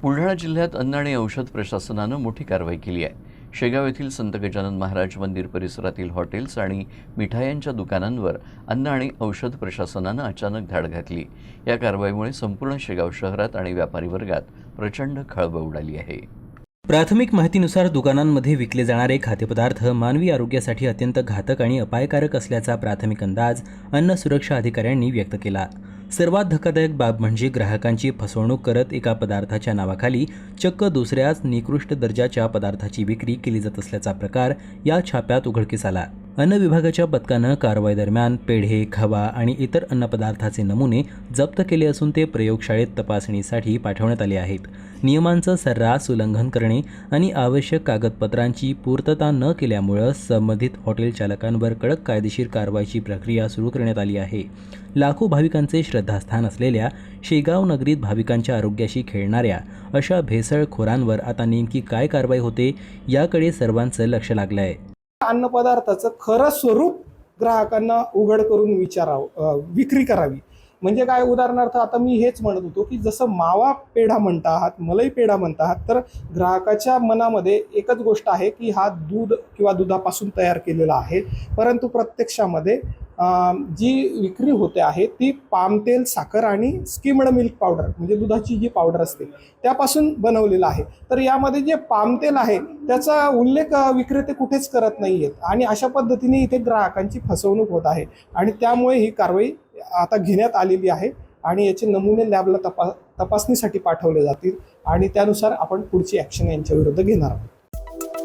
बुलढाणा जिल्ह्यात अन्न आणि औषध प्रशासनानं मोठी कारवाई केली आहे. शेगाव येथील संत गजानन महाराज मंदिर परिसरातील हॉटेल्स आणि मिठायांच्या दुकानांवर अन्न आणि औषध प्रशासनानं अचानक धाड घातली. या कारवाईमुळे संपूर्ण शेगाव शहरात आणि व्यापारी वर्गात प्रचंड खळबळ उडाली आहे. प्राथमिक माहितीनुसार दुकानांमध्ये विकले जाणारे खाद्यपदार्थ मानवी आरोग्यासाठी अत्यंत घातक आणि अपायकारक असल्याचा प्राथमिक अंदाज अन्न सुरक्षा अधिकाऱ्यांनी व्यक्त केला. सर्वात धक्कादायक बाब म्हणजे ग्राहकांची फसवणूक करत एका पदार्थाच्या नावाखाली चक्क दुसऱ्याच निकृष्ट दर्जाच्या पदार्थाची विक्री केली जात असल्याचा प्रकार या छाप्यात उघडकीस आला. अन्न विभागाच्या पथकानं कारवाई दरम्यान पेढे, खवा आणि इतर अन्नपदार्थाचे नमुने जप्त केले असून ते प्रयोगशाळेत तपासणीसाठी पाठवण्यात आले आहेत. नियमांचं सर्रास उल्लंघन करणे आणि आवश्यक कागदपत्रांची पूर्तता न केल्यामुळे संबंधित हॉटेल चालकांवर कडक कायदेशीर कारवाईची प्रक्रिया सुरू करण्यात आली आहे. लाखो भाविकांचे श्रद्धास्थान असलेल्या शेगाव नगरीत भाविकांच्या आरोग्याशी खेळणाऱ्या अशा भेसळखोरांवर आता नेमकी काय कारवाई होते याकडे सर्वांचं लक्ष लागलं आहे. अन्नपदार्थाचं खरं स्वरूप ग्राहकांना उघड करून विक्री करावी. म्हणजे काय, उदाहरणार्थ आता मी हेच म्हणत होतो की जसं मावा पेढा म्हणता आहात, मलई पेढा म्हणता आहात, तर ग्राहकाच्या मनामध्ये एकच गोष्ट आहे की हा दूध किंवा दुधापासून तयार केलेला आहे, परंतु प्रत्यक्षामध्ये जी विक्री होते आहे ती पाम तेल, साखर आणि स्किम्ड मिल्क पावडर म्हणजे दुधाची जी पावडर असते त्यापासून बनवलेलं आहे. तर यामध्ये जे पाम तेल आहे त्याचा उल्लेख विक्रेते कुठेच करत नाही आहेत आणि अशा पद्धतीने इथे ग्राहकांची फसवणूक होत आहे आणि त्यामुळे ही कारवाई आता घेण्यात आलेली आहे आणि याचे नमुने लॅबला तपासणीसाठी पाठवले जातील आणि त्यानुसार आपण पुढची ॲक्शन यांच्या विरुद्ध घेणार आहोत.